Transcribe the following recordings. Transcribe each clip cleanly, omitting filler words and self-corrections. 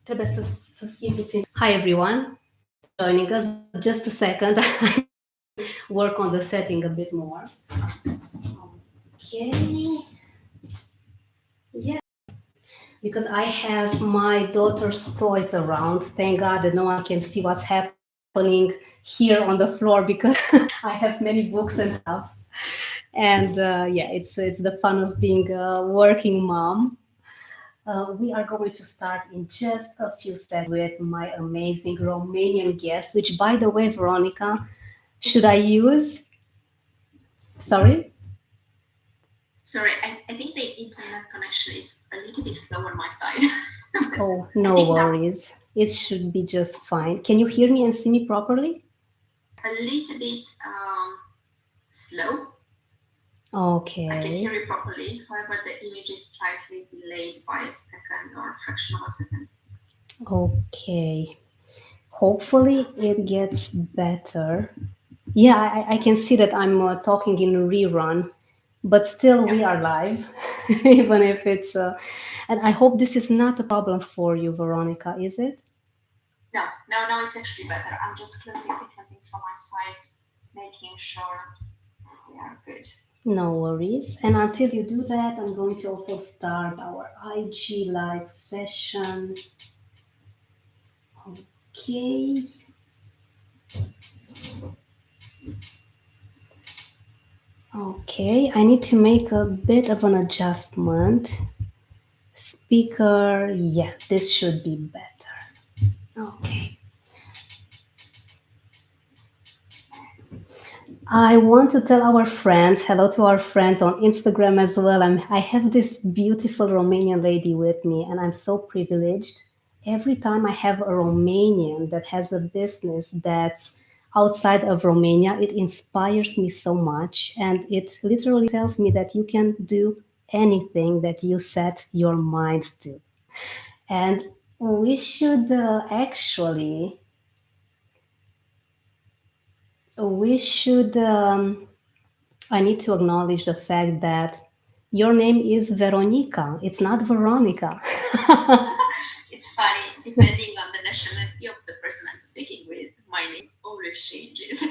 Trebuie să schimb puțin. Hi everyone, joining us. Just a second. Work on the setting a bit more. Okay. Yeah. Because I have my daughter's toys around. Thank God that no one can see what's happening here on the floor because I have many books and stuff. And yeah, it's the fun of being a working mom. We are going to start in just a few seconds with my amazing Romanian guest, which, by the way, Veronica, should I use? Sorry? Sorry, I think the internet connection is a little bit slow on my side. Oh, no worries. It should be just fine. Can you hear me and see me properly? A little bit slow. Okay. I can hear you properly. However, the image is slightly delayed by a second or a fraction of a second. Okay. Hopefully it gets better. Yeah, I can see that I'm talking in a rerun, but still we are live, even if it's. And I hope this is not a problem for you, Veronica, is it? No, it's actually better. I'm just closing different things from my side, making sure we are good. No worries. And until you do that, I'm going to also start our IG live session. Okay. Okay, I need to make a bit of an adjustment. Speaker, yeah, this should be better. Okay. I want to tell our friends, hello to our friends on Instagram as well. I have this beautiful Romanian lady with me, and I'm so privileged. Every time I have a Romanian that has a business that's outside of Romania, it inspires me so much. And it literally tells me that you can do anything that you set your mind to. And we should actually we should I need to acknowledge the fact that your name is Veronica. It's not Veronica. It's funny, depending on the nationality of the person I'm speaking with, my name always changes.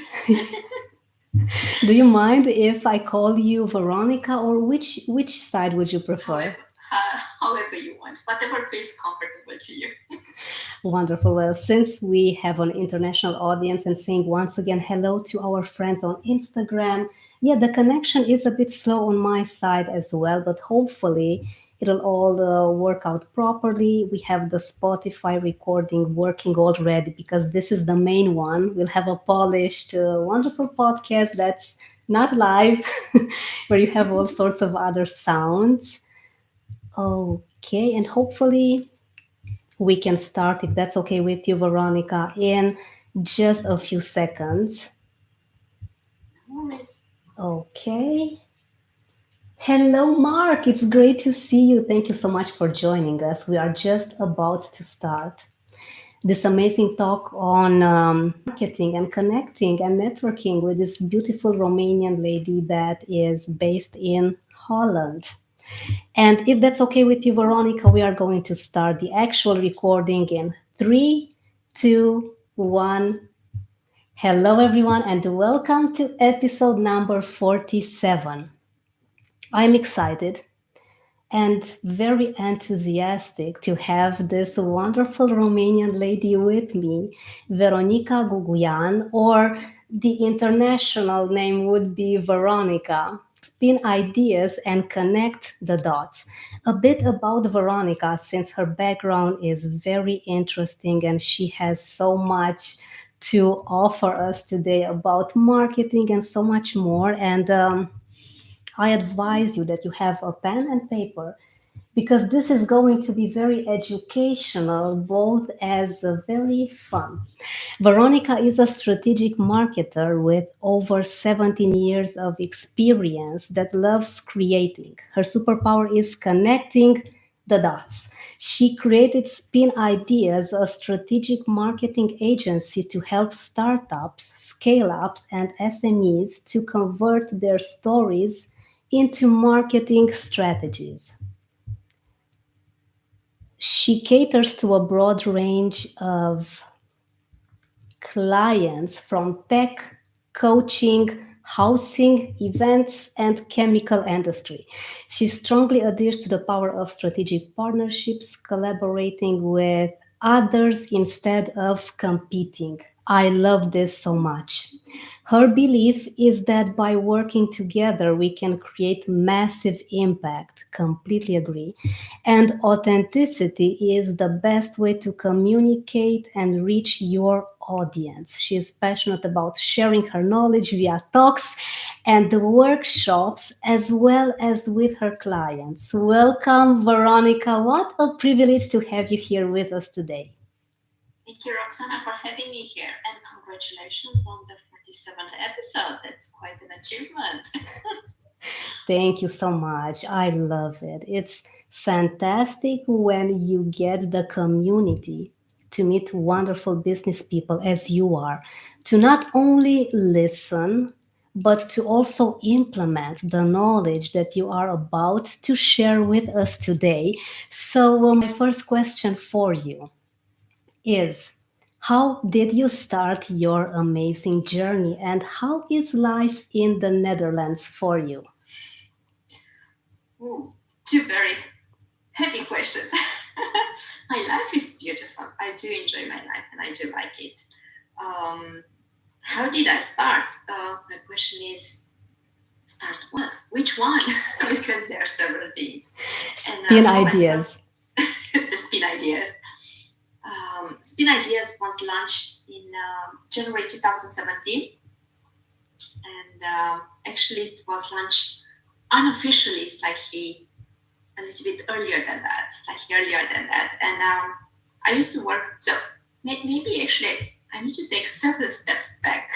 Do you mind if I call you Veronica, or which side would you prefer? However you want, whatever feels comfortable to you. Wonderful. Well, since we have an international audience and saying once again hello to our friends on Instagram, yeah, the connection is a bit slow on my side as well, but hopefully it'll all work out properly. We have the Spotify recording working already because this is the main one. We'll have a polished, wonderful podcast that's not live, where you have all sorts of other sounds. Okay, and hopefully we can start, if that's okay with you, Veronica, in just a few seconds. Always. Okay. Hello, Mark. It's great to see you. Thank you so much for joining us. We are just about to start this amazing talk on marketing and connecting and networking with this beautiful Romanian lady that is based in Holland. And if that's okay with you, Veronica, we are going to start the actual recording in 3, 2, 1. Hello, everyone, and welcome to episode number 47. I'm excited and very enthusiastic to have this wonderful Romanian lady with me, Veronica Guguian, or the international name would be Veronica. Spin ideas and connect the dots. A bit about Veronica, since her background is very interesting and she has so much to offer us today about marketing and so much more. And I advise you that you have a pen and paper because this is going to be very educational, both as very fun. Veronica is a strategic marketer with over 17 years of experience that loves creating. Her superpower is connecting the dots. She created Spin Ideas, a strategic marketing agency to help startups, scale ups, and SMEs to convert their stories into marketing strategies. She caters to a broad range of clients from tech, coaching, housing, events, and chemical industry. She strongly adheres to the power of strategic partnerships, collaborating with others instead of competing. I love this so much. Her belief is that by working together, we can create massive impact. Completely agree. And authenticity is the best way to communicate and reach your audience. She is passionate about sharing her knowledge via talks and workshops as well as with her clients. Welcome, Veronica. What a privilege to have you here with us today. Thank you, Roxana, for having me here, and congratulations on the 47th episode. That's quite an achievement. Thank you so much. I love it. It's fantastic when you get the community to meet wonderful business people as you are, to not only listen, but to also implement the knowledge that you are about to share with us today. So, my first question for you is, how did you start your amazing journey, and how is life in the Netherlands for you? Ooh, two very heavy questions. My life is beautiful. I do enjoy my life and I do like it. Um, how did I start? My question is, start what? Which one? Because there are several things. And Spin how I start ideas. the Spin Ideas. Spin Ideas was launched in January 2017, and actually it was launched unofficially, slightly a little bit earlier than that, slightly earlier than that. And I used to work, so maybe actually I need to take several steps back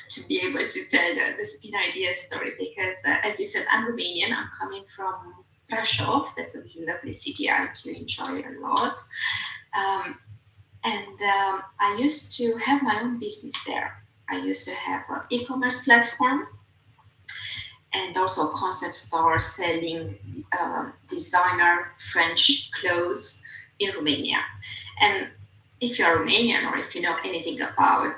to be able to tell the Spin Ideas story, because as you said, I'm Romanian. I'm coming from Prashov. That's a lovely city I do enjoy a lot. Um, and I used to have my own business there. I used to have an e-commerce platform and also a concept store selling designer French clothes in Romania. And if you're Romanian or if you know anything about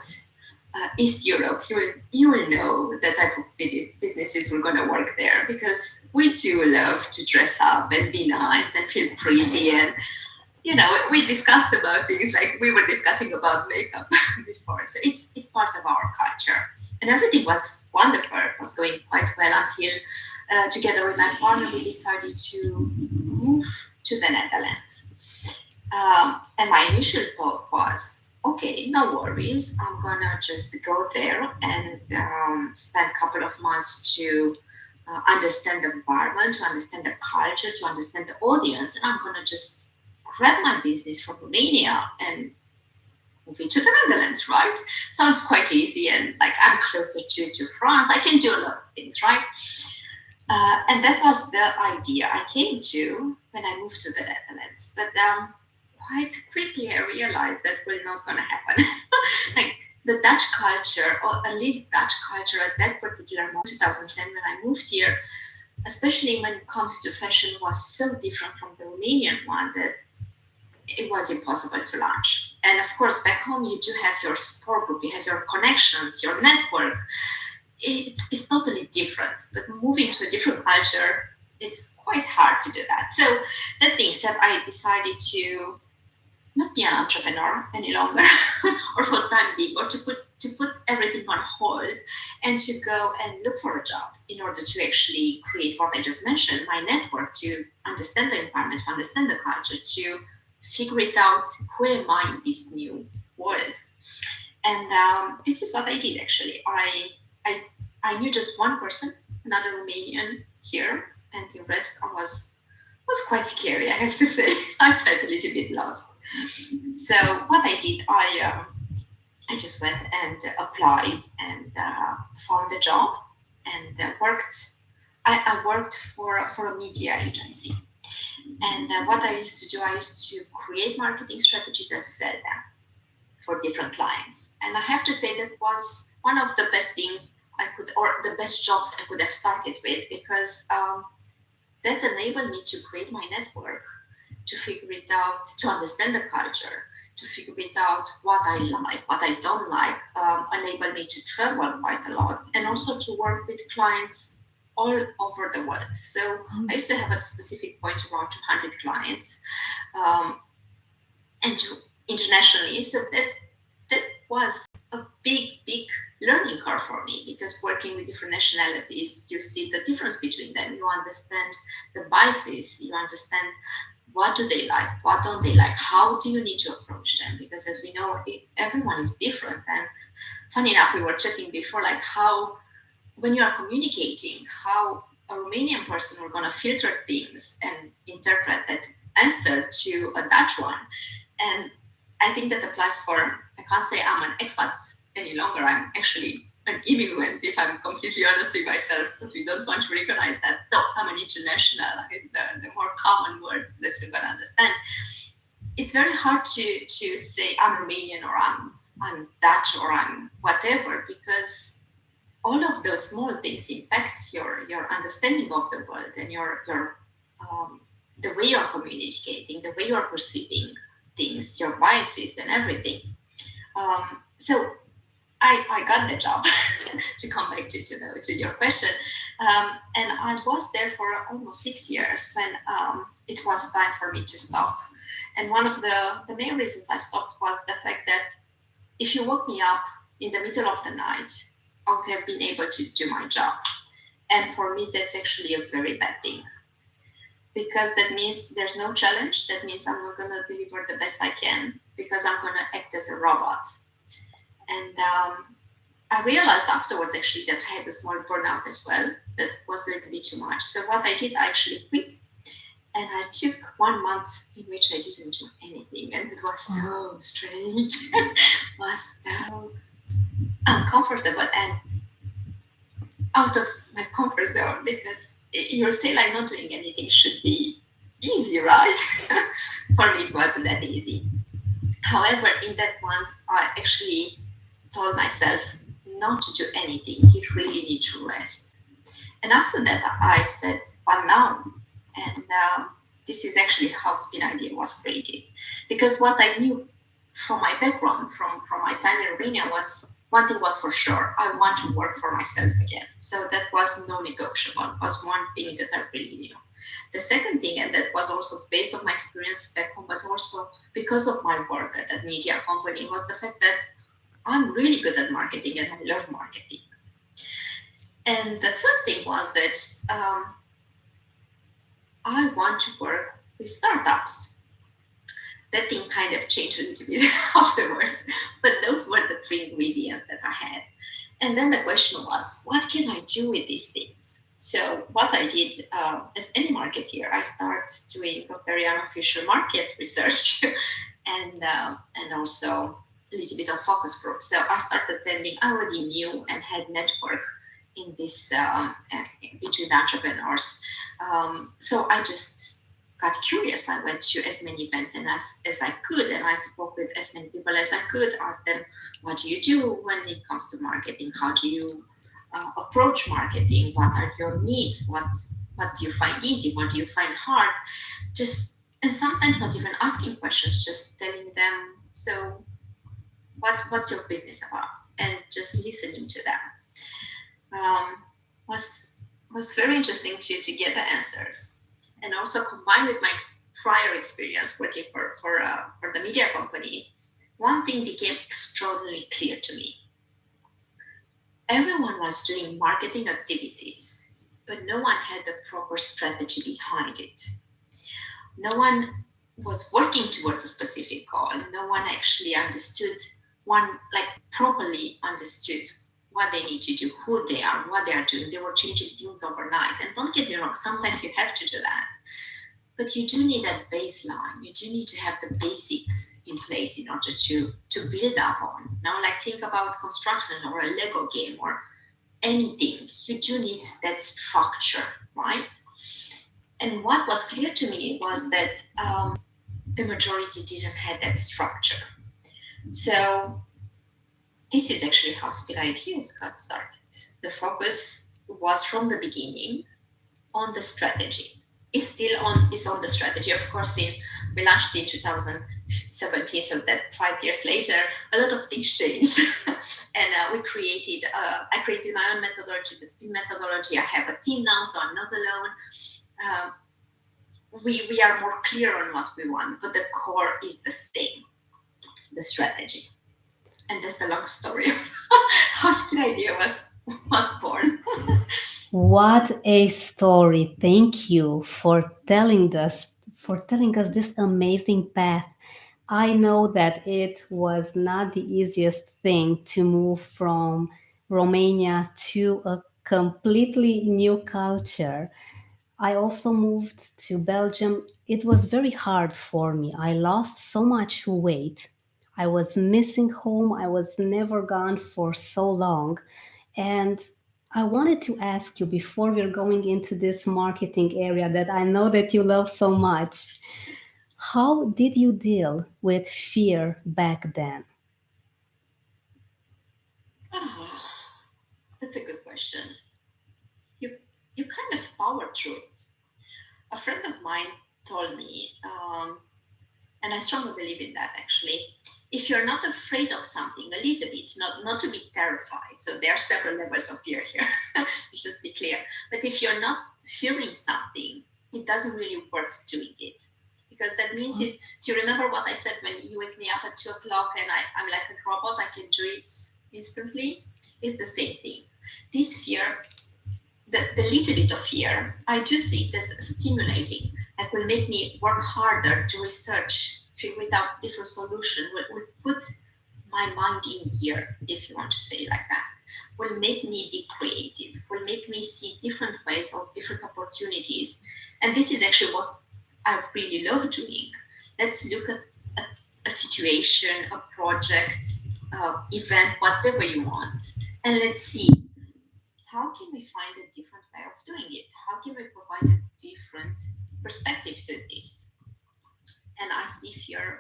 East Europe, you will know the type of businesses we're going to work there, because we do love to dress up and be nice and feel pretty. And we discussed about things like we were discussing about makeup before. So it's part of our culture, and everything was wonderful. It was going quite well until, together with my partner, we decided to move to the Netherlands. And my initial thought was, okay, no worries. I'm gonna just go there and spend a couple of months to understand the environment, to understand the culture, to understand the audience, and I'm gonna just grab my business from Romania and move it to the Netherlands, right? Sounds quite easy, and like I'm closer to France. I can do a lot of things, right? And that was the idea I came to when I moved to the Netherlands. But quite quickly I realized that was not going to happen. Like the Dutch culture, or at least Dutch culture at that particular moment, 2010, when I moved here, especially when it comes to fashion, was so different from the Romanian one that it was impossible to launch. And of course, back home, you do have your support group, you have your connections, your network. It's totally different. But moving to a different culture, it's quite hard to do that. So that being said, I decided to not be an entrepreneur any longer, or for the time being, or to put everything on hold and to go and look for a job in order to actually create what I just mentioned, my network, to understand the environment, to understand the culture, to figure it out, who am I in this new world. And this is what I did actually. I knew just one person, another Romanian here, and the rest was quite scary, I have to say. I felt a little bit lost. So what I did, I just went and applied and found a job and worked. I worked for a media agency. And what I used to do, I used to create marketing strategies and sell them for different clients. And I have to say that was one of the best things I could, or the best jobs I could have started with, because that enabled me to create my network to figure it out, to understand the culture, to figure it out what I like, what I don't like, enabled me to travel quite a lot and also to work with clients all over the world. So I used to have at a specific point around 200 clients, and internationally. So that was a big learning curve for me, because working with different nationalities, you see the difference between them. You understand the biases. You understand what do they like, what don't they like, how do you need to approach them, because as we know, everyone is different. And funny enough, we were chatting before, like how when you are communicating, how a Romanian person are going to filter things and interpret that answer to a Dutch one. And I think that applies for, I can't say I'm an expat any longer. I'm actually an immigrant, if I'm completely honest with myself, but we don't want to recognize that. So I'm an international, the more common words that you're going to understand. It's very hard to say I'm Romanian or I'm Dutch or I'm whatever, because all of those small things impact your understanding of the world and your the way you're communicating, the way you're perceiving things, your biases and everything. So I got the job to come back to your question. And I was there for almost 6 years when it was time for me to stop. And one of the main reasons I stopped was the fact that if you woke me up in the middle of the night, I would have been able to do my job. And for me, that's actually a very bad thing, because that means there's no challenge. That means I'm not going to deliver the best I can, because I'm going to act as a robot. And I realized afterwards, actually, that I had a small burnout as well. That was a little bit too much. So what I did, I actually quit. And I took 1 month in which I didn't do anything. And it was so strange. It was so uncomfortable and out of my comfort zone, because you say like not doing anything should be easy, right? For me, it wasn't that easy. However, in that month, I actually told myself not to do anything. You really need to rest. And after that, I said, but now, and this is actually how Spin Idea was created. Because what I knew from my background, from my time in Romania, was one thing was for sure: I want to work for myself again. So that was non-negotiable. It was one thing that I really knew. The second thing, and that was also based on my experience back home, but also because of my work at that media company, was the fact that I'm really good at marketing and I love marketing. And the third thing was that I want to work with startups. That thing kind of changed a little bit afterwards, but those were the three ingredients that I had. And then the question was, what can I do with these things? So what I did, as any marketeer, I started doing a very unofficial market research and also a little bit of focus group. So I started attending. I already knew and had network in this between entrepreneurs. So I just got curious. I went to as many events and as I could, and I spoke with as many people as I could. Asked them, what do you do when it comes to marketing? How do you approach marketing? What are your needs? What do you find easy? What do you find hard? Just, and sometimes not even asking questions, just telling them, so what's your business about? And just listening to them was very interesting to get the answers. And also combined with my prior experience working for the media company, one thing became extraordinarily clear to me. Everyone was doing marketing activities, but no one had a proper strategy behind it. No one was working towards a specific goal. No one actually properly understood what they need to do, who they are, what they are doing. They were changing things overnight. And don't get me wrong, sometimes you have to do that. But you do need that baseline. You do need to have the basics in place in order to build up on. Now, like think about construction or a Lego game or anything. You do need that structure, right? And what was clear to me was that the majority didn't have that structure. So this is actually how Spin Ideas got started. The focus was from the beginning on the strategy. is on the strategy. Of course, we launched in 2017, so that 5 years later, a lot of things changed, and I created my own methodology, the spin methodology. I have a team now, so I'm not alone. Um, we are more clear on what we want, but the core is the same, the strategy. And that's the long story of how Spin Idea was born. What a story. Thank you for telling us this amazing path. I know that it was not the easiest thing to move from Romania to a completely new culture. I also moved to Belgium. It was very hard for me. I lost so much weight. I was missing home. I was never gone for so long. And I wanted to ask you before we're going into this marketing area that I know that you love so much. How did you deal with fear back then? Oh, that's a good question. You you kind of power through it. A friend of mine told me, and I strongly believe in that actually. If you're not afraid of something a little bit, not to be terrified, so there are several levels of fear here, let's just be clear. But if you're not fearing something, it doesn't really worth doing it. Because that means is, do you remember what I said when you wake me up at 2 o'clock and I'm like a robot, I can do it instantly? It's the same thing. This fear, the little bit of fear, I do see it as stimulating and will make me work harder to research, figure out different solution, will put my mind in gear, if you want to say it like that, will make me be creative, will make me see different ways or different opportunities. And this is actually what I really love doing. Let's look at a situation, a project, event, whatever you want, and let's see how can we find a different way of doing it? How can we provide a different perspective to this? And I see here,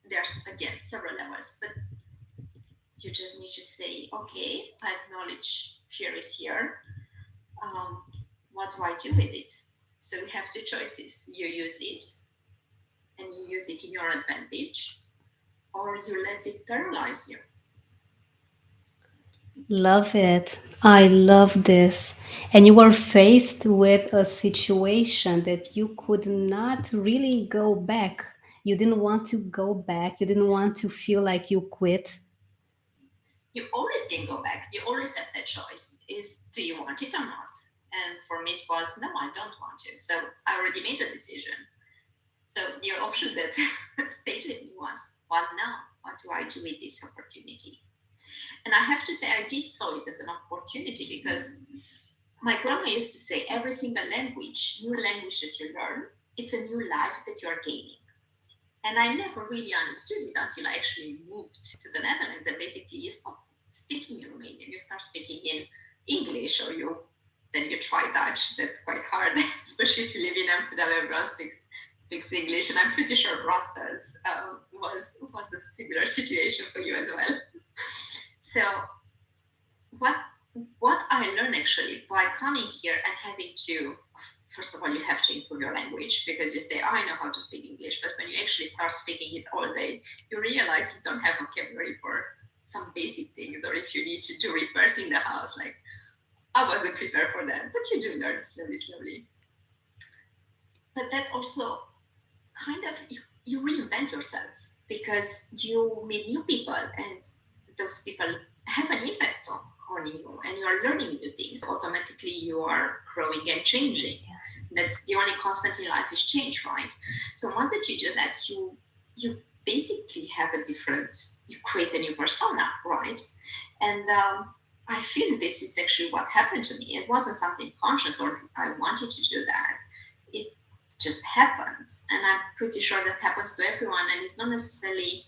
there's again several levels, but you just need to say, okay, I acknowledge fear is here. Um, what do I do with it? So we have two choices. You use it and you use it in your advantage, or you let it paralyze you. Love it. I love this. And you were faced with a situation that you could not really go back. You didn't want to go back. You didn't want to feel like you quit. You always can go back. You always have that choice. Is do you want it or not? And for me, it was no, I don't want to. So I already made a decision. So the option that stayed with me was, what now? What do I do with this opportunity? And I have to say, I did saw it as an opportunity because my grandma used to say, every single language, new language that you learn, it's a new life that you are gaining. And I never really understood it until I actually moved to the Netherlands. And basically, you stop speaking Romanian, you start speaking in English, or then you try Dutch. That's quite hard, especially if you live in Amsterdam. Everyone speaks English, and I'm pretty sure Brussels was a similar situation for you as well. So what what I learned actually by coming here and having to, first of all, you have to improve your language because you say, oh, I know how to speak English, but when you actually start speaking it all day, you realize you don't have vocabulary for some basic things, or if you need to do repairs in the house, like I wasn't prepared for that, but you do learn slowly. But that also kind of you reinvent yourself because you meet new people and those people have an impact on you and you are learning new things. Automatically you are growing and changing. That's the only constant in life is change, right? So once that you do that, you basically have you create a new persona, right? And I feel this is actually what happened to me. It wasn't something conscious or I wanted to do that. It just happened. And I'm pretty sure that happens to everyone. And it's not necessarily,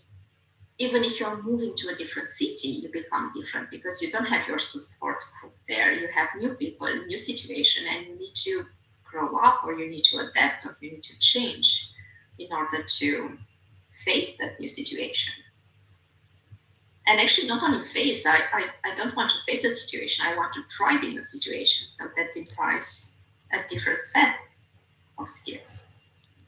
even if you're moving to a different city, you become different because you don't have your support group there. You have new people, new situation, and you need to grow up or you need to adapt or you need to change in order to face that new situation. And actually, not only face, I don't want to face a situation, I want to thrive in the situation. So that implies a different set of skills.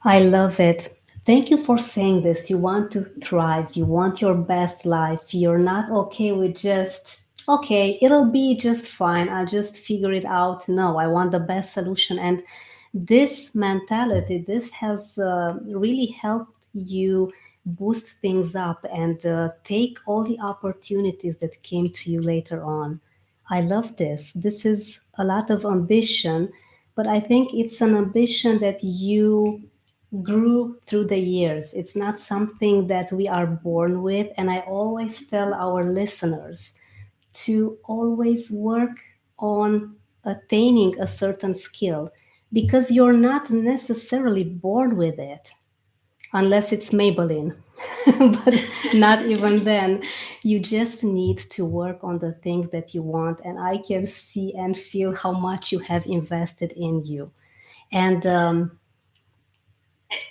I love it. Thank you for saying this. You want to thrive, you want your best life. You're not okay with just, okay, it'll be just fine. I'll just figure it out. No, I want the best solution. And this mentality, this has really helped you boost things up and take all the opportunities that came to you later on. I love this. This is a lot of ambition, but I think it's an ambition that you grew through the years. It's not something that we are born with. And I always tell our listeners to always work on attaining a certain skill because you're not necessarily born with it. Unless it's Maybelline. But not even then. You just need to work on the things that you want. And I can see and feel how much you have invested in you. And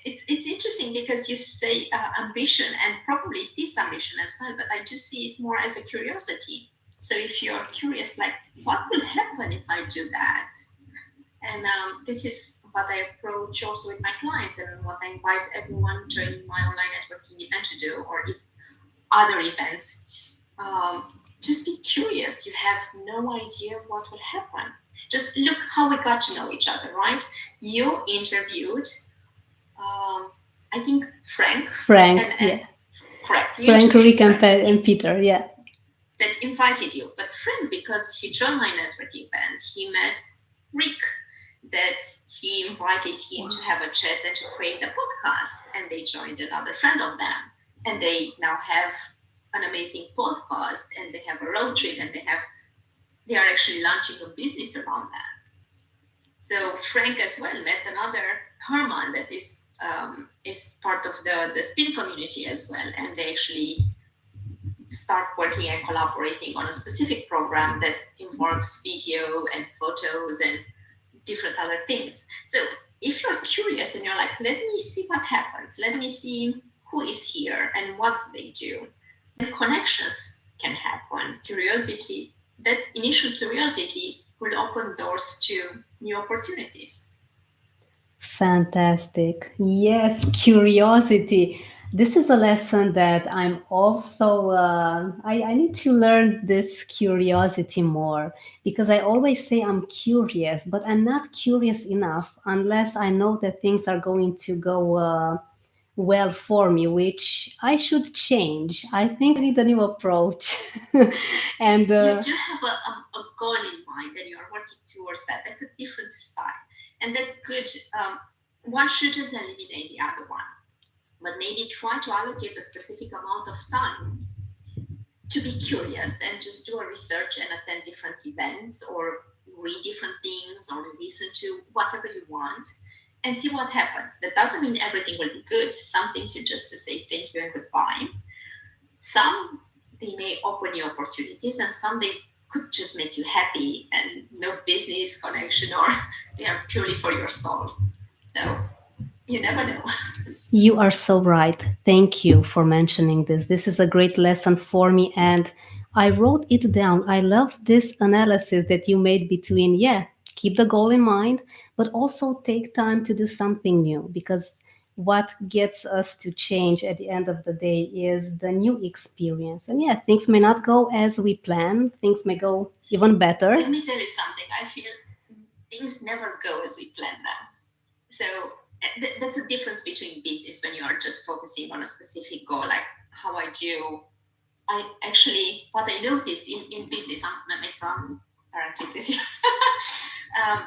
It's interesting because you say ambition, and probably it is ambition as well, but I just see it more as a curiosity. So if you're curious, like, what will happen if I do that? And this is what I approach also with my clients, and what I invite everyone joining my online networking event to do, or other events. Just be curious. You have no idea what will happen. Just look how we got to know each other, right? You interviewed, I think, Frank. Frank, And yeah. correct. You Frank, interviewed Rick, and, Frank and Peter, yeah. that invited you. But Frank, because he joined my networking event, he met Rick, that he invited him to have a chat and to create a podcast. And they joined another friend of them. And they now have an amazing podcast, and they have a road trip, and they are actually launching a business around that. So Frank as well met another Herman that is part of the spin community as well, and they actually start working and collaborating on a specific program that involves video and photos and different other things. So if you're curious and you're like, let me see what happens, let me see who is here and what they do, and connections can happen. Curiosity, that initial curiosity will open doors to new opportunities. Fantastic. Yes, curiosity. This is a lesson that I'm also, I need to learn this curiosity more because I always say I'm curious, but I'm not curious enough unless I know that things are going to go well for me, which I should change. I think I need a new approach. And You do have a goal in mind and you're working towards that. That's a different style. And that's good. One shouldn't eliminate the other one, but maybe try to allocate a specific amount of time to be curious and just do a research and attend different events or read different things or listen to whatever you want and see what happens. That doesn't mean everything will be good. Some things you just to say thank you and goodbye. Some they may open you opportunities, and some they could just make you happy and no business connection, or they are purely for your soul. So you never know. you are so right. Thank you for mentioning this. This is a great lesson for me, and I wrote it down. I love this analysis that you made between, yeah, keep the goal in mind, but also take time to do something new because what gets us to change at the end of the day is the new experience. And yeah, things may not go as we plan, things may go even better. Let me tell you something. I feel things never go as we plan them. So that's the difference between business when you are just focusing on a specific goal, like how I do. I actually, what I noticed in business, I'm going to make parenthesis here. um,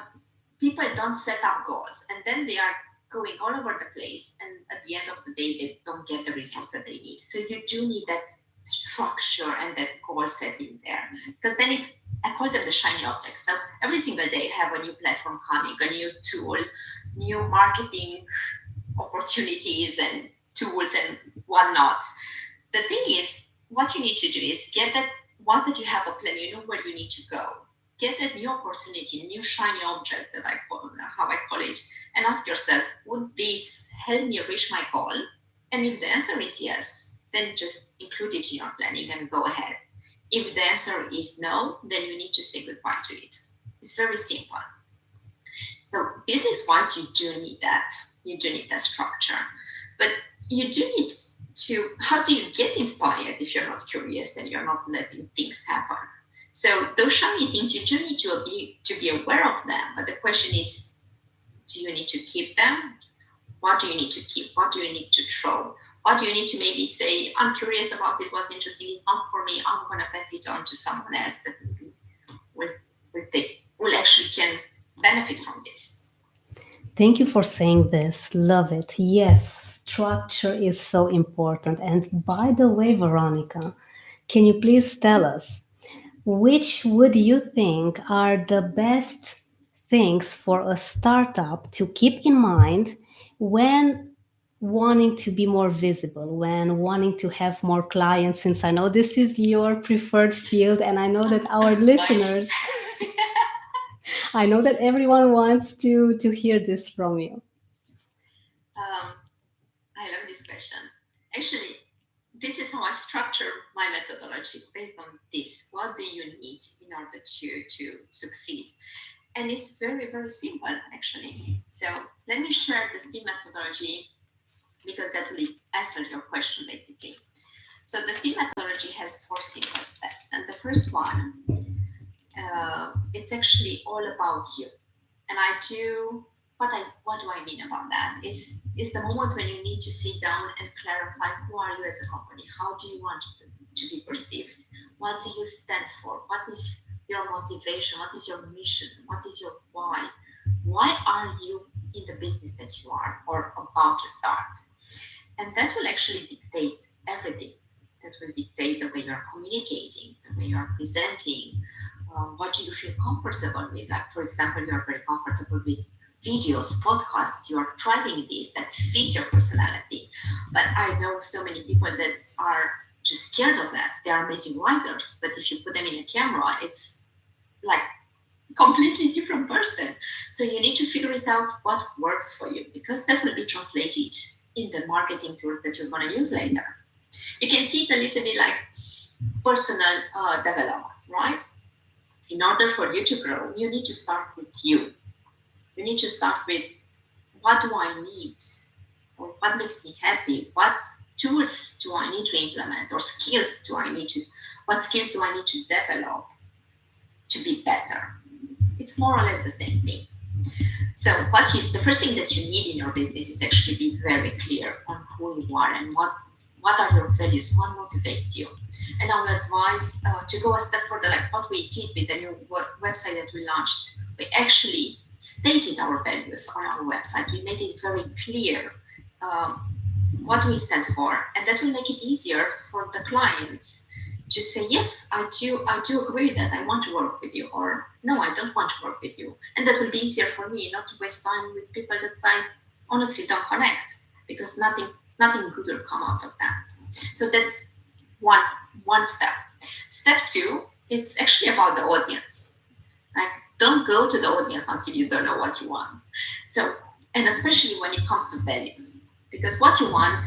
People don't set up goals and then they are going all over the place. And at the end of the day, they don't get the results that they need. So you do need that structure and that goal setting there, because then it's, I call them the shiny objects. So every single day you have a new platform coming, a new tool, new marketing opportunities and tools and whatnot. The thing is, what you need to do is get that, once that you have a plan, you know where you need to go. Get that new opportunity, new shiny object that I call, how I call it, and ask yourself, would this help me reach my goal? And if the answer is yes, then just include it in your planning and go ahead. If the answer is no, then you need to say goodbye to it. It's very simple. So business-wise, you do need that. You do need that structure, but you do need to. How do you get inspired if you're not curious and you're not letting things happen? So those shiny things, you do need to be aware of them. But the question is, do you need to keep them? What do you need to keep? What do you need to throw? What do you need to maybe say, I'm curious about it, what's interesting, it's not for me, I'm going to pass it on to someone else that maybe will actually can benefit from this. Thank you for saying this. Love it. Yes, structure is so important. And by the way, Veronica, can you please tell us which would you think are the best things for a startup to keep in mind when wanting to be more visible, when wanting to have more clients? Since I know this is your preferred field, and I know that our I'm smiling. listeners, I know that everyone wants to hear this from you. um, I love this question. Actually, this is how I structure my methodology based on this. What do you need in order to succeed? And it's very, very simple actually. So let me share the SPIN methodology because that will answer your question basically. So the SPIN methodology has four simple steps, and the first one, it's actually all about you. And I do what do I mean about that? Is the moment when you need to sit down and clarify who are you as a company, how do you want to be perceived, what do you stand for, what is your motivation, what is your mission, what is your why are you in the business that you are or about to start, and that will actually dictate everything. That will dictate the way you're communicating, the way you're presenting, what do you feel comfortable with. Like, for example, you're very comfortable with videos, podcasts, you're trying this that fit your personality. But I know so many people that are just scared of that. They are amazing writers, but if you put them in a camera, it's like completely different person. So you need to figure it out what works for you, because that will be translated in the marketing tools that you're going to use later. You can see it a little bit like personal development, right? In order for you to grow, you need to start with you. You need to start with, what do I need? Or what makes me happy? What tools do I need to implement? Or what skills do I need to develop to be better? It's more or less the same thing. So the first thing that you need in your business is actually be very clear on who you are and what are your values, what motivates you. And I would advise to go a step further, like what we did with the new website that we launched. We actually stated our values on our website. We made it very clear what we stand for, and that will make it easier for the clients to say, yes, I do agree with that. I want to work with you, or no, I don't want to work with you. And that will be easier for me not to waste time with people that I honestly don't connect, because nothing good will come out of that. So that's one step. Step two, it's actually about the audience. Like, don't go to the audience until you don't know what you want. So, and especially when it comes to values, because what you want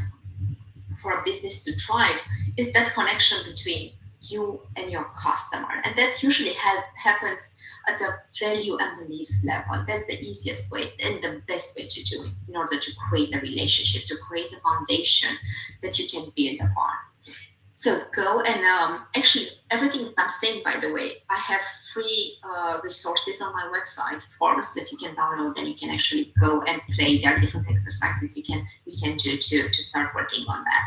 for a business to thrive is that connection between you and your customer, and that usually happens at the value and beliefs level. That's the easiest way and the best way to do it in order to create a relationship, to create a foundation that you can build upon. So go and actually everything that I'm saying, by the way, I have free resources on my website, forms that you can download, and you can actually go and play. There are different exercises you can do to start working on that.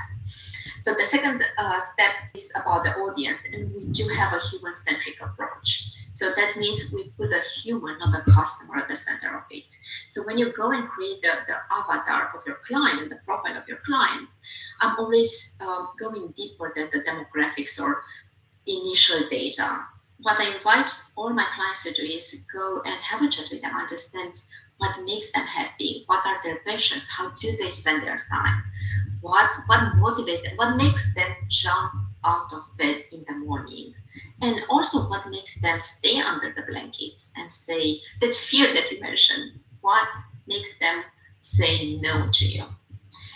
So the second step is about the audience, and we do have a human-centric approach. So that means we put a human, not a customer, at the center of it. So when you go and create the avatar of your client, the profile of your client, I'm always going deeper than the demographics or initial data. What I invite all my clients to do is go and have a chat with them, understand what makes them happy, what are their passions, how do they spend their time, what motivates them, what makes them jump out of bed in the morning, and also what makes them stay under the blankets and say that fear that you mentioned, what makes them say no to you.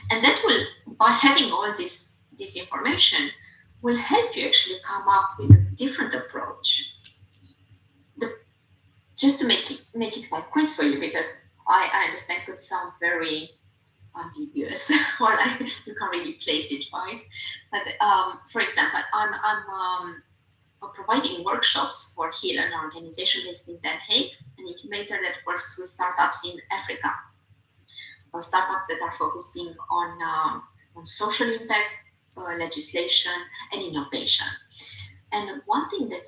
And that will, by having all this information, will help you actually come up with a different approach. just to make it concrete for you, because I understand could sound very ambiguous or like you can't really place it right. But for example, I'm providing workshops for HEAL, an organization based in Den Haag, an incubator that works with startups in Africa, startups that are focusing on social impact, legislation, and innovation. And one thing that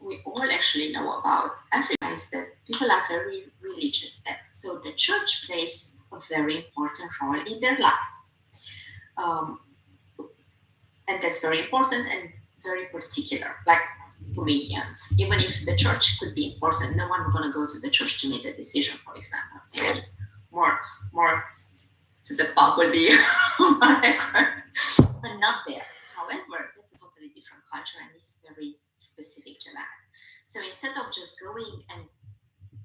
we all actually know about Africa is that people are very religious there. So the church plays a very important role in their life. Um, and that's very important and very particular. Like Romanians, even if the church could be important, no one going to go to the church to make a decision, for example. Maybe more to the pub will be more accurate, but not there. However, it's a totally different culture and it's very specific to that. So instead of just going and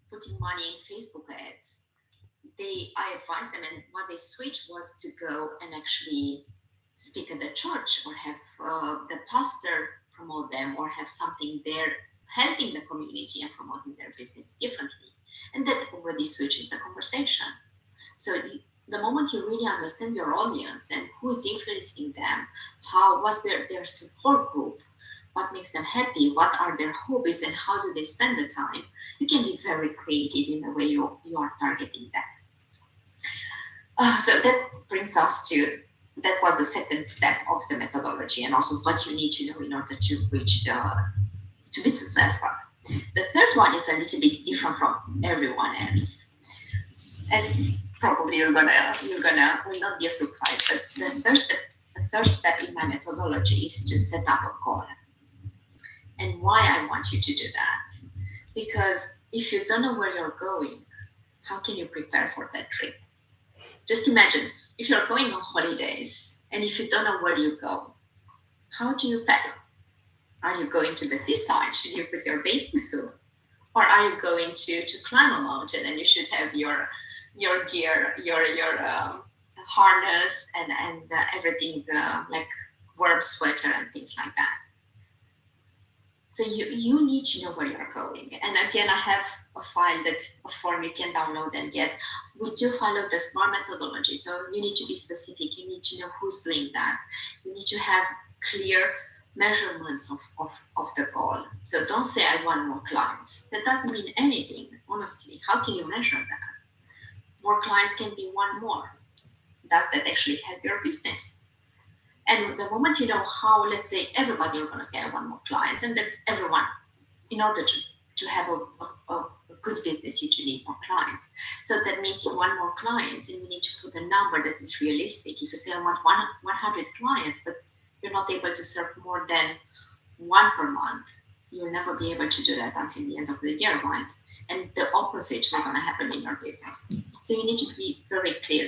putting money in Facebook ads, I advised them, and what they switched was to go and actually speak at the church or have the pastor promote them or have something there helping the community and promoting their business differently. And that already switches the conversation. So the moment you really understand your audience and who is influencing them, how what's their support group, what makes them happy, what are their hobbies, and how do they spend the time, you can be very creative in the way you are targeting them. So that brings us to that was the second step of the methodology, and also what you need to know in order to reach to be successful. The third one is a little bit different from everyone else. As probably you're gonna will not be a surprise, but the third step in my methodology is to set up a goal. And why I want you to do that? Because if you don't know where you're going, how can you prepare for that trip? Just imagine if you're going on holidays and if you don't know where you go, how do you pack? Are you going to the seaside? Should you put your bathing suit? Or are you going to climb a mountain and you should have your gear, your harness and everything like warm sweater and things like that. So you need to know where you're going. And again, I have a form you can download and get. We do follow the SMART methodology. So you need to be specific. You need to know who's doing that. You need to have clear measurements of the goal. So don't say I want more clients. That doesn't mean anything, honestly. How can you measure that? More clients can be one more. Does that actually help your business? And the moment you know how, let's say everybody are going to say I want more clients, and that's everyone. In order to have a good business, you do need more clients. So that means you want more clients, and you need to put a number that is realistic. If you say I want 100 clients, but you're not able to serve more than one per month, you'll never be able to do that until the end of the year, right? And the opposite will going to happen in your business. So you need to be very clear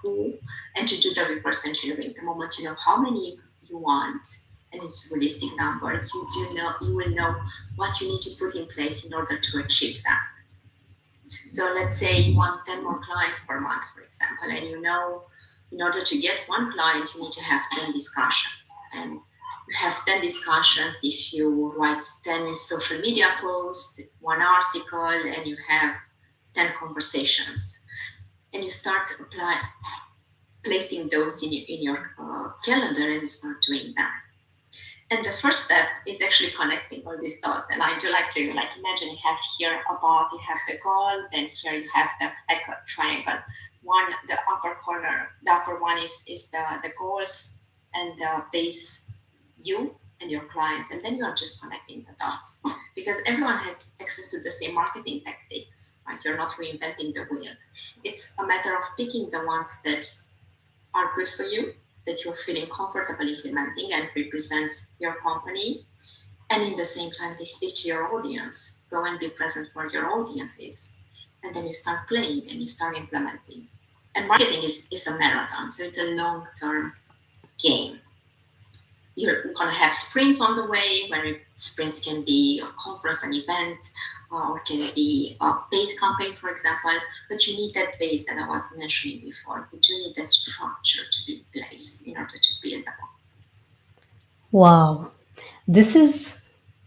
who, and to do the reverse engineering. The moment you know how many you want and it's a realistic number, you will know what you need to put in place in order to achieve that. So let's say you want 10 more clients per month, for example, and you know in order to get one client you need to have 10 discussions. And you have 10 discussions if you write 10 social media posts, one article, and you have 10 conversations. And you start placing those in your calendar, and you start doing that. And the first step is actually connecting all these dots. And I do like to imagine you have here above you have the goal, then here you have the triangle. The upper corner, the upper one is the goals, and the base you and your clients, and then you are just connecting the dots because everyone has access to the same marketing tactics, right? You're not reinventing the wheel. It's a matter of picking the ones that are good for you, that you're feeling comfortable implementing and represent your company, and in the same time they speak to your audience. Go and be present where your audience is, and then you start playing and you start implementing. And marketing is a marathon, so it's a long-term game. You're going to have sprints on the way, where sprints can be a conference, an event, or can be a paid campaign, for example. But you need that base that I was mentioning before. You do need the structure to be in place in order to build up. Wow, this is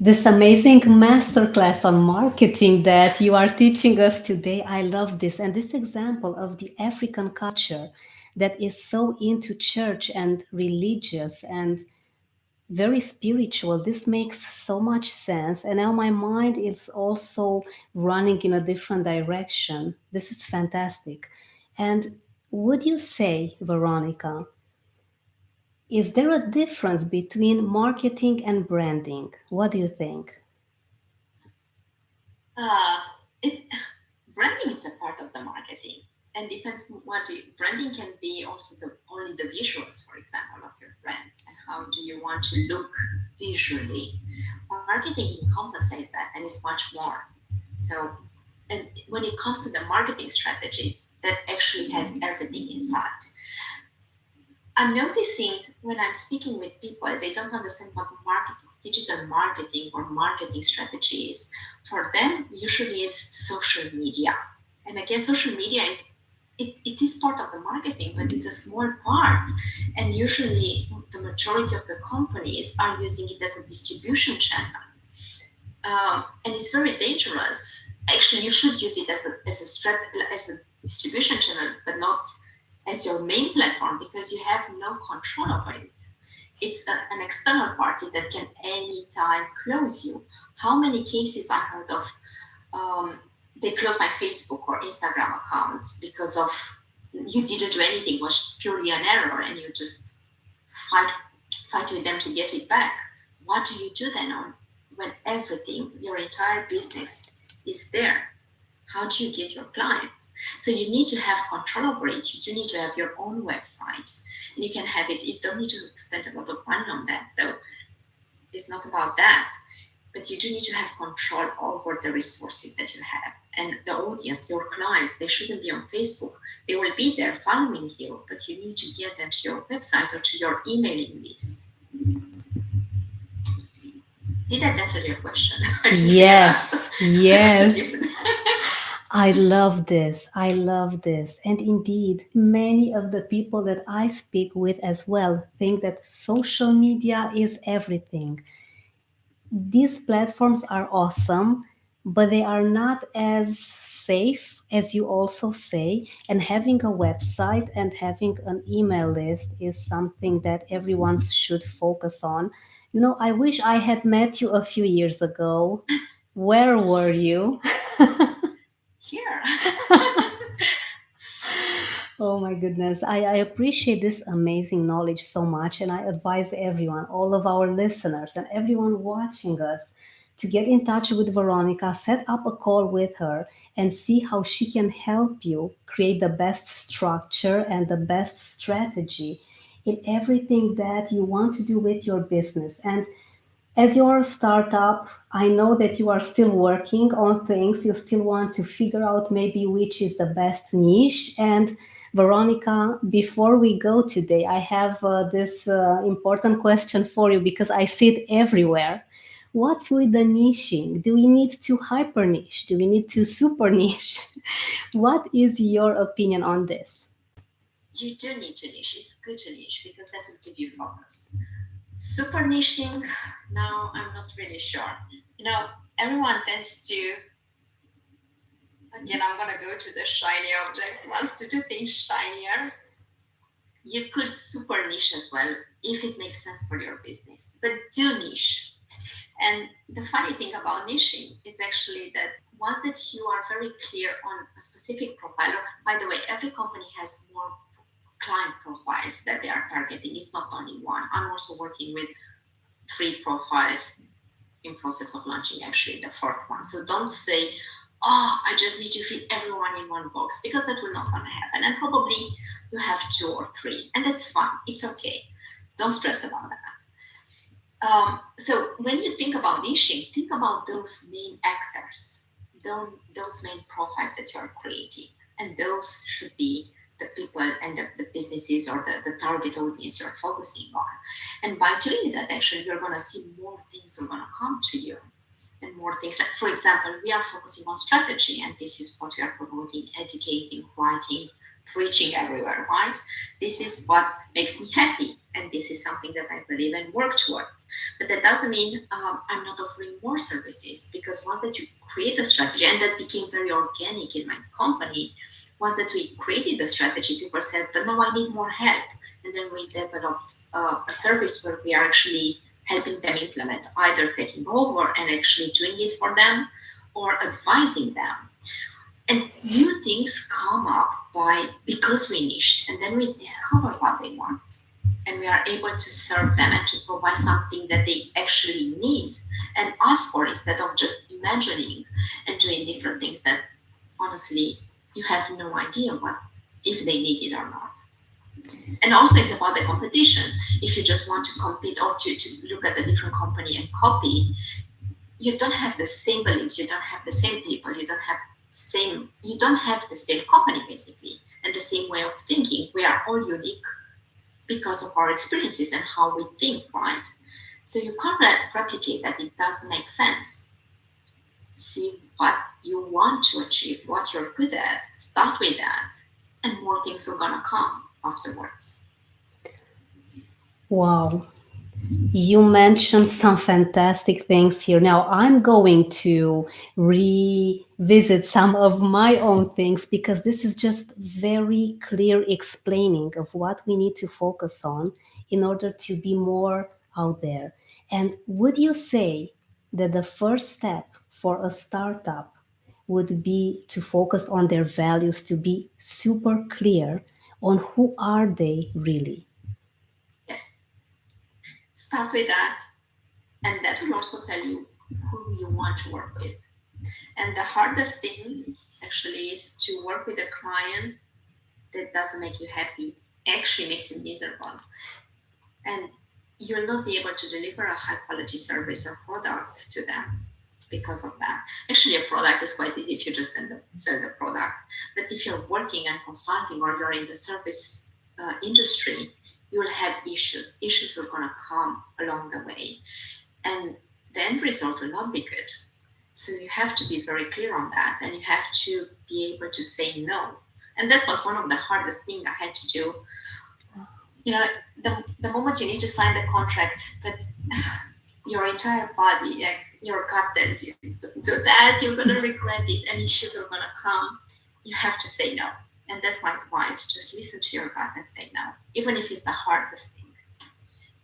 This amazing masterclass on marketing that you are teaching us today. I love this. And this example of the African culture that is so into church and religious and very spiritual. This makes so much sense. And now my mind is also running in a different direction. This is fantastic. And would you say, Veronica, is there a difference between marketing and branding? What do you think? Uh, it branding is a part of the marketing, and depends on branding can be also the only the visuals, for example, of your brand, and how do you want to look visually. Marketing encompasses that and is much more. So, and when it comes to the marketing strategy, that actually has everything inside. I'm noticing when I'm speaking with people, they don't understand what marketing, digital marketing or marketing strategy is. For them, usually is social media. And again, social media it is part of the marketing, but it's a small part. And usually, the majority of the companies are using it as a distribution channel, and it's very dangerous. Actually, you should use it as a distribution channel, but not as your main platform because you have no control over it. It's an external party that can anytime close you. How many cases I heard of? Um, they close my Facebook or Instagram accounts because of you didn't do anything, it was purely an error, and you just fight fight with them to get it back. What do you do then on when everything, your entire business is there? How do you get your clients? So you need to have control over it. You do need to have your own website, and you can have it. You don't need to spend a lot of money on that. So it's not about that, but you do need to have control over the resources that you have. And the audience, your clients, they shouldn't be on Facebook. They will be there following you, but you need to get them to your website or to your emailing list. Did that answer your question? I just realized Yes, I just yes. different. I love this. I love this. And indeed, many of the people that I speak with as well think that social media is everything. These platforms are awesome, but they are not as safe as you also say. And having a website and having an email list is something that everyone should focus on. You know, I wish I had met you a few years ago. Where were you? Here. Oh my goodness. I appreciate this amazing knowledge so much. And I advise everyone, all of our listeners, and everyone watching us to get in touch with Veronica, set up a call with her, and see how she can help you create the best structure and the best strategy in everything that you want to do with your business. And as you're a startup, I know that you are still working on things. You still want to figure out maybe which is the best niche. And Veronica, before we go today, I have this important question for you because I see it everywhere. What's with the niching? Do we need to hyper niche? Do we need to super niche? What is your opinion on this? You do need to niche. It's good to niche because that will give you focus. Super niching, now I'm not really sure. You know, everyone tends to, again, I'm going to go to the shiny object, wants to do things shinier. You could super niche as well if it makes sense for your business, but do niche. And the funny thing about niching is actually that once that you are very clear on a specific profile, by the way, every company has more client profiles that they are targeting. It's not only one. I'm also working with 3 profiles in process of launching actually the 4th one. So don't say, oh, I just need to fit everyone in one box because that will not gonna happen. And probably you have 2 or 3, and that's fine. It's okay. Don't stress about that. So when you think about niching, think about those main actors, those main profiles that you are creating, and those should be the people and the businesses or the target audience you're focusing on. And by doing that, actually, you're going to see more things are going to come to you and more things. Like, for example, we are focusing on strategy, and this is what we are promoting, educating, writing, preaching everywhere, right? This is what makes me happy, and this is something that I believe and work towards. But that doesn't mean I'm not offering more services, because once that you create a strategy, and that became very organic in my company, once that we created the strategy, people said, but now I need more help. And then we developed a service where we are actually helping them implement, either taking over and actually doing it for them or advising them. And new things come up by because we niched, and then we discover what they want, and we are able to serve them and to provide something that they actually need and ask for, instead of just imagining and doing different things that honestly you have no idea what if they need it or not. And also it's about the competition. If you just want to compete or to look at a different company and copy, you don't have the same beliefs, you don't have the same people, you don't have the same company basically, and the same way of thinking. We are all unique because of our experiences and how we think, right? So you can't replicate that. It doesn't make sense. See what you want to achieve, what you're good at, start with that, and more things are gonna come afterwards. Wow. You mentioned some fantastic things here. Now I'm going to revisit some of my own things because this is just very clear explaining of what we need to focus on in order to be more out there. And would you say that the first step for a startup would be to focus on their values, to be super clear on who are they really? Yes, start with that, and that will also tell you who you want to work with. And the hardest thing actually is to work with a client that doesn't make you happy, actually makes you miserable. And you'll not be able to deliver a high quality service or product to them because of that. Actually, a product is quite easy if you just sell the product. But if you're working and consulting or you're in the service industry, you will have issues. Issues are going to come along the way, and the end result will not be good. So you have to be very clear on that, and you have to be able to say no. And that was one of the hardest things I had to do. You know, the moment you need to sign the contract, but your entire body, like your gut tells you, don't do that, you're gonna regret it, and issues are gonna come. You have to say no. And that's my advice. Just listen to your gut and say no, even if it's the hardest thing.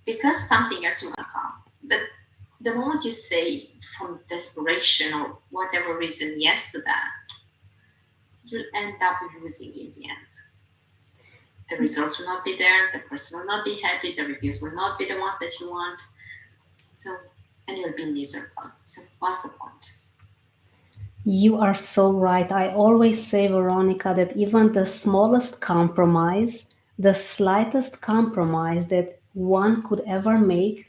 Because something else will come. But the moment you say from desperation or whatever reason yes to that, you'll end up losing in the end. The results will not be there, the person will not be happy, the reviews will not be the ones that you want. So, and you'll be miserable. So what's the point? You are so right. I always say, Veronica, that even the smallest compromise, the slightest compromise that one could ever make,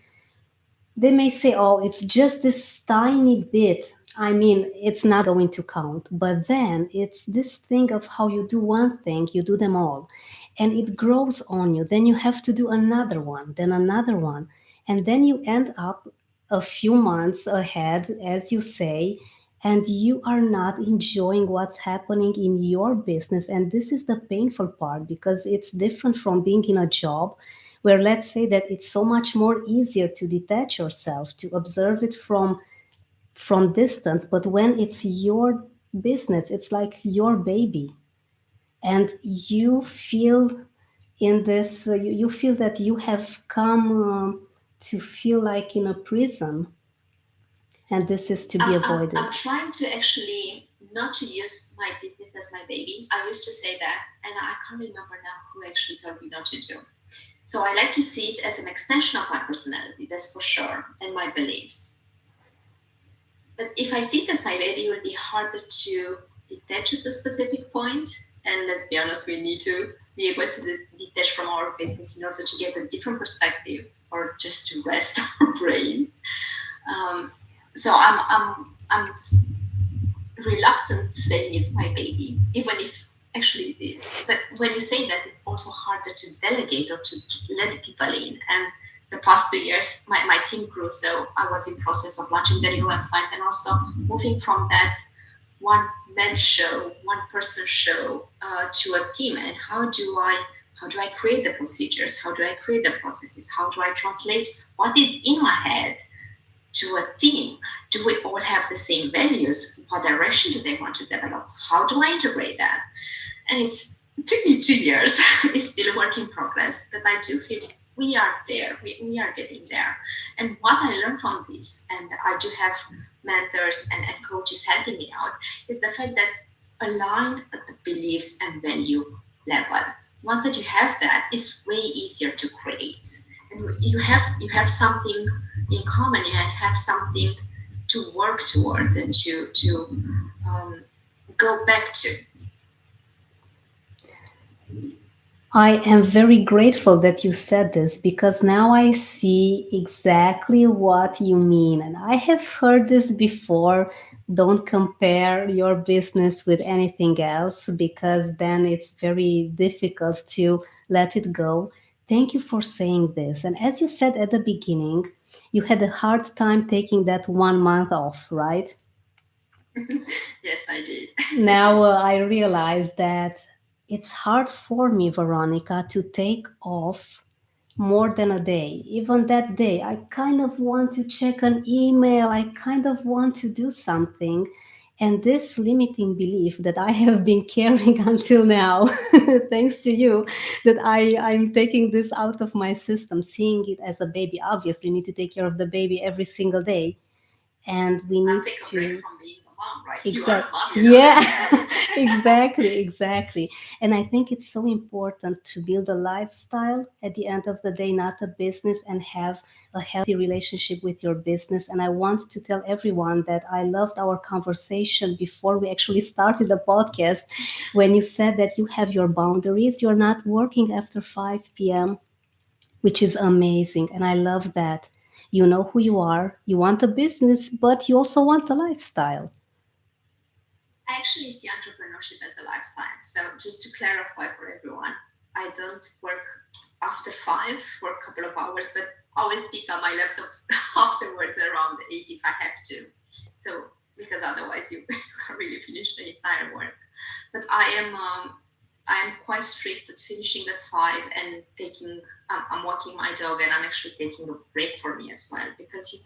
they may say, oh, it's just this tiny bit. I mean, it's not going to count. But then it's this thing of how you do one thing, you do them all. And it grows on you. Then you have to do another one, then another one. And then you end up a few months ahead, as you say, and you are not enjoying what's happening in your business. And this is the painful part because it's different from being in a job where, let's say, that it's so much more easier to detach yourself, to observe it from distance. But when it's your business, it's like your baby, and you feel in this you feel that you have come to feel like in a prison, and this is to be I'm avoided. trying to actually not to use my business as my baby. I used to say that, and I can't remember now who actually told me not to do. So I like to see it as an extension of my personality, that's for sure, and my beliefs. But if I see it as my baby, it will be harder to detach at a specific point. And let's be honest, we need to be able to detach from our business in order to get a different perspective or just to rest our brains. Um, so I'm reluctant saying it's my baby, even if actually it is. But when you say that, it's also harder to delegate or to let people in. And the past 2 years, my team grew, so I was in process of launching the new website and also moving from that one man show, one person show to a team. And How do I create the procedures? How do I create the processes? How do I translate what is in my head to a team? Do we all have the same values? What direction do they want to develop? How do I integrate that? And it took me 2 years. It's still a work in progress, but I do feel we are there. We are getting there. And what I learned from this, and I do have mentors and coaches helping me out, is the fact that align at the beliefs and value level. Once that you have that, it's way easier to create. And you have something in common. You have something to work towards and to um, go back to. I am very grateful that you said this because now I see exactly what you mean. And I have heard this before. Don't compare your business with anything else because then it's very difficult to let it go. Thank you for saying this. And as you said at the beginning, you had a hard time taking that 1 month off, right? Yes, I did. Now I realize that it's hard for me, Veronica, to take off more than a day. Even that day, I kind of want to check an email, I kind of want to do something. And this limiting belief that I have been carrying until now, thanks to you, that I'm taking this out of my system, seeing it as a baby. Obviously, we need to take care of the baby every single day. And we I'll need take a break to from being a mom, right? You are a exact mom, you know yeah, that. exactly. And I think it's so important to build a lifestyle at the end of the day, not a business, and have a healthy relationship with your business. And I want to tell everyone that I loved our conversation before we actually started the podcast, when you said that you have your boundaries, you're not working after 5 p.m., which is amazing. And I love that. You know who you are, you want a business, but you also want a lifestyle. I actually see entrepreneurship as a lifestyle. So just to clarify for everyone, I don't work after 5 for a couple of hours, but I will pick up my laptops afterwards around 8 if I have to. So because otherwise you can't really finish the entire work. But I am quite strict at finishing at 5 and taking. I'm walking my dog and I'm actually taking a break for me as well because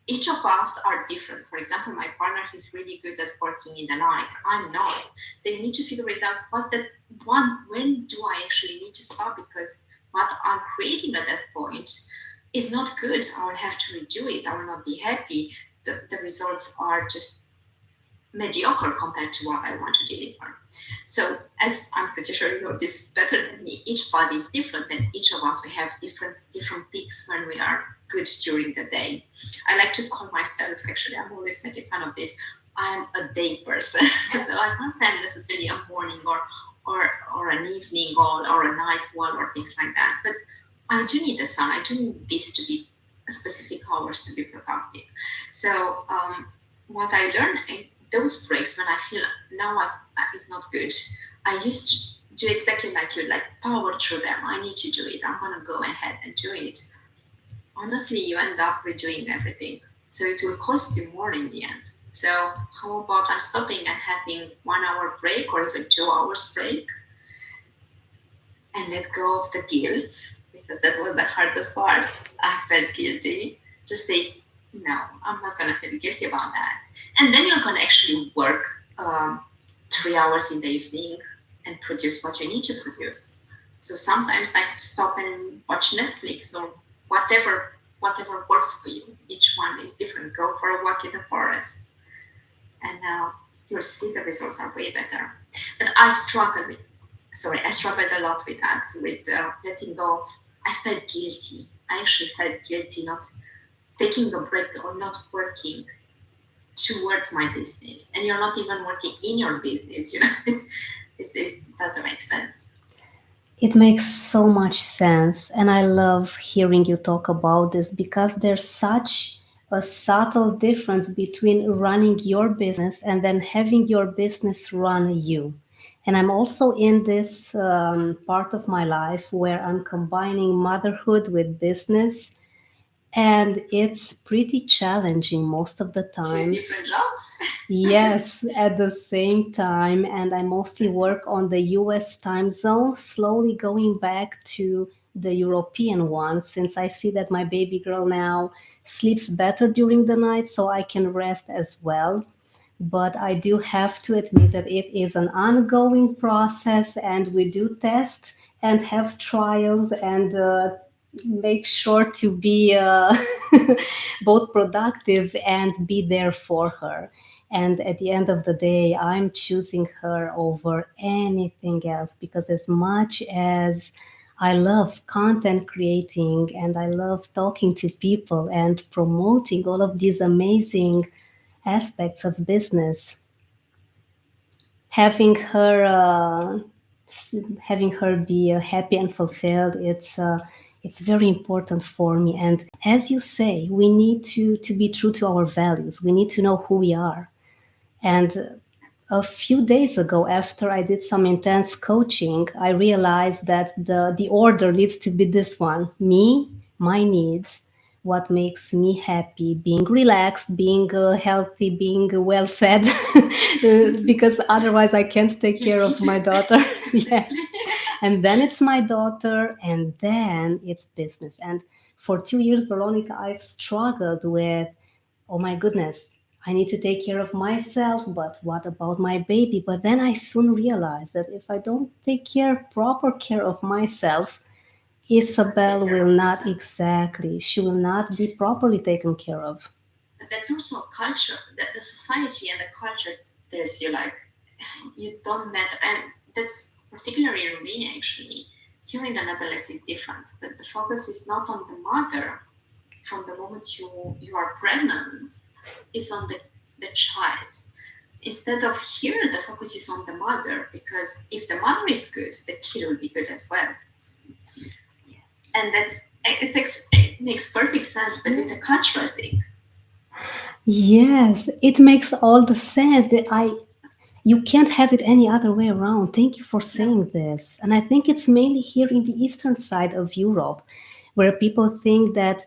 each of us are different. For example, my partner is really good at working in the night. I'm not. So you need to figure it out. What's that one? When do I actually need to stop? Because what I'm creating at that point is not good. I will have to redo it. I will not be happy. The results are just mediocre compared to what I want to deliver. So, as I'm pretty sure you know this better than me, each body is different, and each of us we have different peaks when we are good during the day. I like to call myself, actually, I'm always making fun of this. I'm a day person, so I can't say I'm necessarily a morning or an evening or a night one or things like that. But I do need the sun. I do need this to be specific hours to be productive. So what I learned in those breaks when I feel now it's not good, I used to do exactly like you, like power through them. I need to do it. I'm gonna go ahead and do it. Honestly, you end up redoing everything. So it will cost you more in the end. So how about I'm stopping and having 1 hour break or even 2 hours break and let go of the guilt because that was the hardest part. I felt guilty. Just say, no, I'm not going to feel guilty about that. And then you're going to actually work 3 hours in the evening and produce what you need to produce. So sometimes I stop and watch Netflix or whatever works for you. Each one is different. Go for a walk in the forest, and you'll see the results are way better. But I struggled a lot with that, with letting go of. I felt guilty. I actually felt guilty not taking a break or not working towards my business. And you're not even working in your business, it doesn't make sense. It makes so much sense. And I love hearing you talk about this because there's such a subtle difference between running your business and then having your business run you. And I'm also in Yes. this part of my life where I'm combining motherhood with business. And it's pretty challenging most of the Two times. different jobs. Yes, at the same time. And I mostly work on the US time zone, slowly going back to the European one, since I see that my baby girl now sleeps better during the night, so I can rest as well. But I do have to admit that it is an ongoing process, and we do test and have trials and make sure to be both productive and be there for her. And at the end of the day, I'm choosing her over anything else, because as much as I love content creating and I love talking to people and promoting all of these amazing aspects of business, having her having her be happy and fulfilled, it's very important for me. And as you say, we need to be true to our values. We need to know who we are. And a few days ago, after I did some intense coaching, I realized that the order needs to be this one: me, my needs, what makes me happy, being relaxed, being healthy, being well fed, because otherwise I can't take You care need of to. my daughter. Yeah. Exactly. And then it's my daughter, and then it's business. And for 2 years, Veronica, I've struggled with, oh my goodness, I need to take care of myself, but what about my baby? But then I soon realized that if I don't take proper care of myself, Can't take Isabel care will of not, yourself. exactly, she will not be properly taken care of. But that's also a culture. The society and the culture there's you like you don't matter, and that's particularly in Romania actually. Here in the Netherlands it's different. The focus is not on the mother from the moment you are pregnant, is on the child. Instead of here, the focus is on the mother, because if the mother is good, the kid will be good as well. And it makes perfect sense, but it's a cultural thing. Yes, it makes all the sense that you can't have it any other way around. Thank you for No, saying this. And I think it's mainly here in the eastern side of Europe, where people think that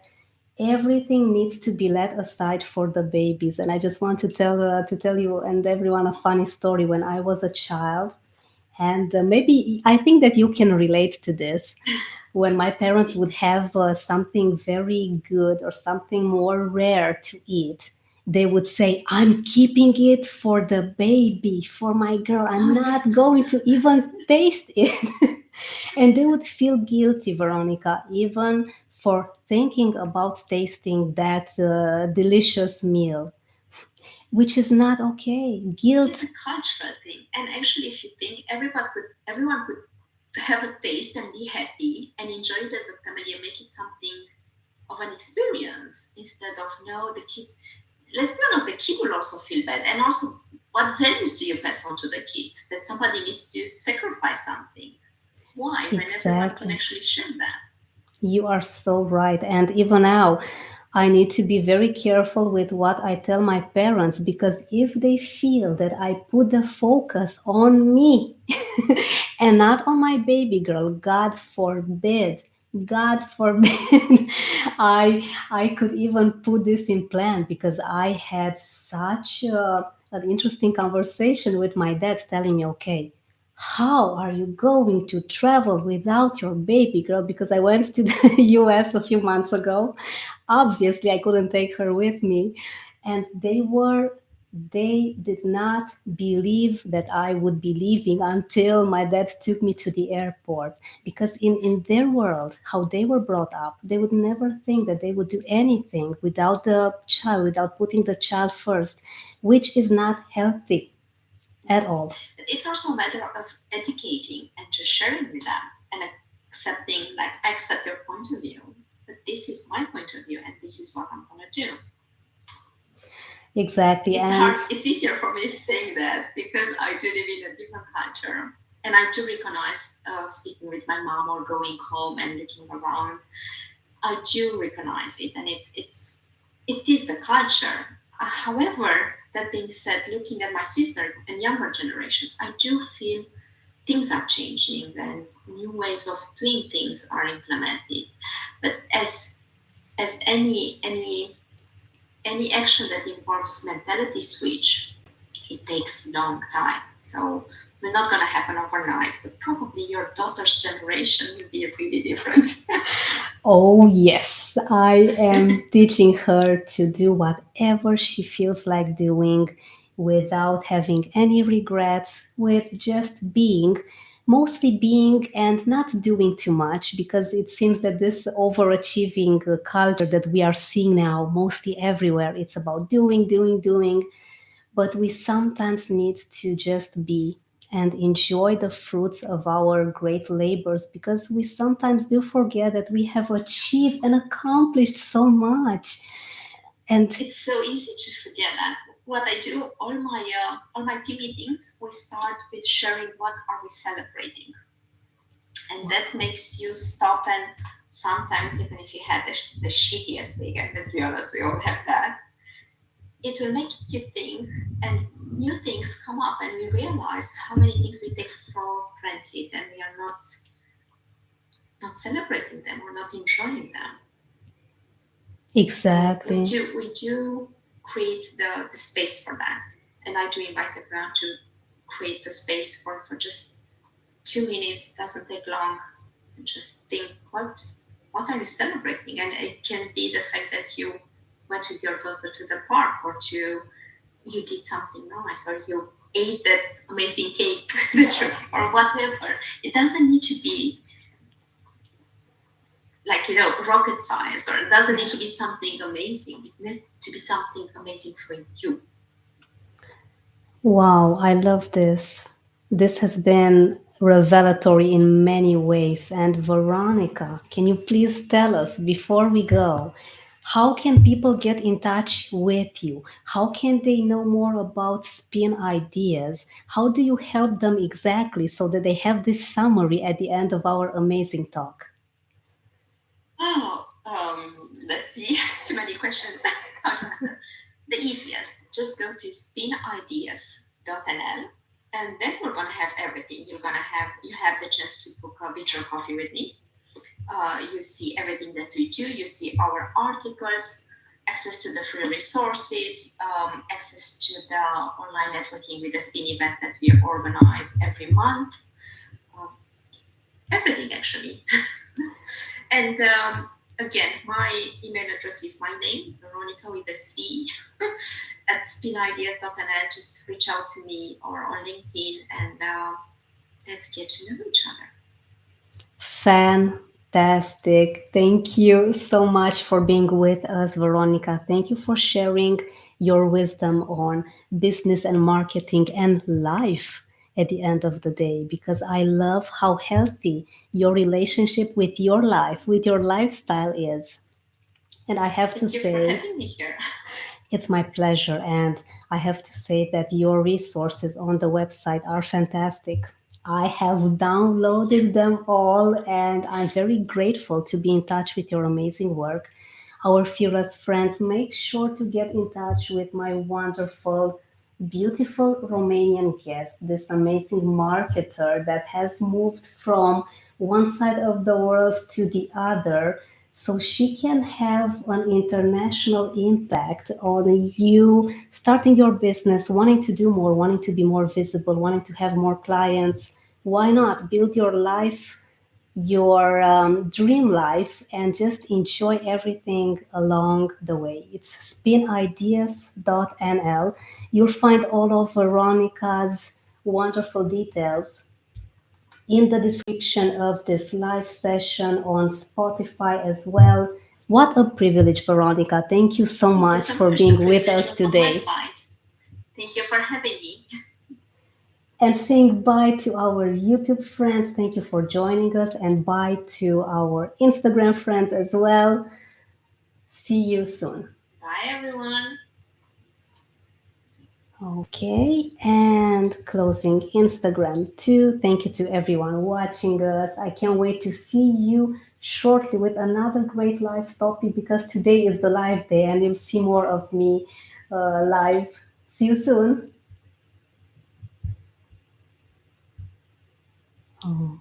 everything needs to be let aside for the babies. And I just want to tell you and everyone a funny story. When I was a child, and maybe I think that you can relate to this, when my parents would have something very good or something more rare to eat, they would say, I'm keeping it for the baby, for my girl. I'm oh not yes, going to even taste it. And they would feel guilty, Veronica, even for thinking about tasting that delicious meal, which is not okay. it is Guilt, a cultural thing. And actually, if you think everyone could have a taste and be happy and enjoy it as a family and make it something of an experience, instead of no, the kids. Let's be honest, the kid will also feel bad. And also, what values do you pass on to the kids? That somebody needs to sacrifice something. Why? When everyone can exactly. actually share that. You are so right. And even now, I need to be very careful with what I tell my parents, because if they feel that I put the focus on me and not on my baby girl, God forbid. God forbid. I could even put this in plan, because I had such an interesting conversation with my dad telling me, okay, how are you going to travel without your baby girl? Because I went to the US a few months ago. Obviously, I couldn't take her with me. And they did not believe that I would be leaving until my dad took me to the airport. Because in their world, how they were brought up, they would never think that they would do anything without the child, without putting the child first, which is not healthy at No. all. But it's also a matter of educating and just sharing with them and accepting, like, I accept your point of view, but this is my point of view and this is what I'm going to do. Exactly. It's And hard, it's easier for me saying that because I do live in a different culture. And I do recognize, speaking with my mom or going home and looking around, I do recognize it, and it is the culture. However, that being said, looking at my sister and younger generations, I do feel things are changing and new ways of doing things are implemented. But as any action that involves mentality switch, it takes long time. So we're not gonna happen overnight, but probably your daughter's generation will be really different. Oh, yes, I am teaching her to do whatever she feels like doing without having any regrets, with just being, mostly being and not doing too much, because it seems that this overachieving culture that we are seeing now, mostly everywhere, it's about doing, doing, doing, but we sometimes need to just be and enjoy the fruits of our great labors, because we sometimes do forget that we have achieved and accomplished so much. And It's so easy to forget that. What I do, all my team meetings, we start with sharing what are we celebrating, and that makes you stop and sometimes even if you had the shittiest week, and let's be honest, we all have that, it will make you think, and new things come up, and we realize how many things we take for granted, and we are not celebrating them or not enjoying them. So exactly. we do create the space for that, and I do invite everyone to create the space for just 2 minutes. Doesn't take long. And just think what are you celebrating, and it can be the fact that you went with your daughter to the park, or to you did something nice, or you ate that amazing cake or whatever. It doesn't need to be like rocket science, or it doesn't need to be something amazing. It needs to be something amazing for you. Wow, I love this. This has been revelatory in many ways. And Veronica, can you please tell us before we go, how can people get in touch with you? How can they know more about spin ideas? How do you help them exactly so that they have this summary at the end of our amazing talk? Oh, let's see. Too many questions. How to answer. The easiest, just go to spinideas.nl, and then we're gonna have everything. You have the chance to book a virtual coffee with me. You see everything that we do. You see our articles, access to the free resources, access to the online networking with the spin events that we organize every month. Um, Everything actually. And again, my email address is my name, Veronica with a C, at spinideas.nl. Just reach out to me or on LinkedIn, and let's get to know each other. Fantastic. Thank you so much for being with us, Veronica. Thank you for sharing your wisdom on business and marketing and life at the end of the day, because I love how healthy your relationship with your life, with your lifestyle is. And I have to Thank you for say, having me here. it's my pleasure. And I have to say that your resources on the website are fantastic. I have Thank you. downloaded them all, and I'm very grateful to be in touch with your amazing work. Our fearless friends, make sure to get in touch with my wonderful, beautiful Romanian guest, this amazing marketer that has moved from one side of the world to the other, so she can have an international impact on you starting your business, wanting to do more, wanting to be more visible, wanting to have more clients. Why not build your life, your dream life, and just enjoy everything along the way? It's spinideas.nl. You'll find all of Veronica's wonderful details in the description of this live session on Spotify as well. What a privilege, Veronica. Thank you so Thank you much so for much. The being with privilege us was on my today. side. Thank you for having me. And saying bye to our YouTube friends. Thank you for joining us, and bye to our Instagram friends as well. See you soon. Bye, everyone. Okay, and closing Instagram too. Thank you to everyone watching us. I can't wait to see you shortly with another great live topic, because today is the live day and you'll see more of me live. See you soon. Oh.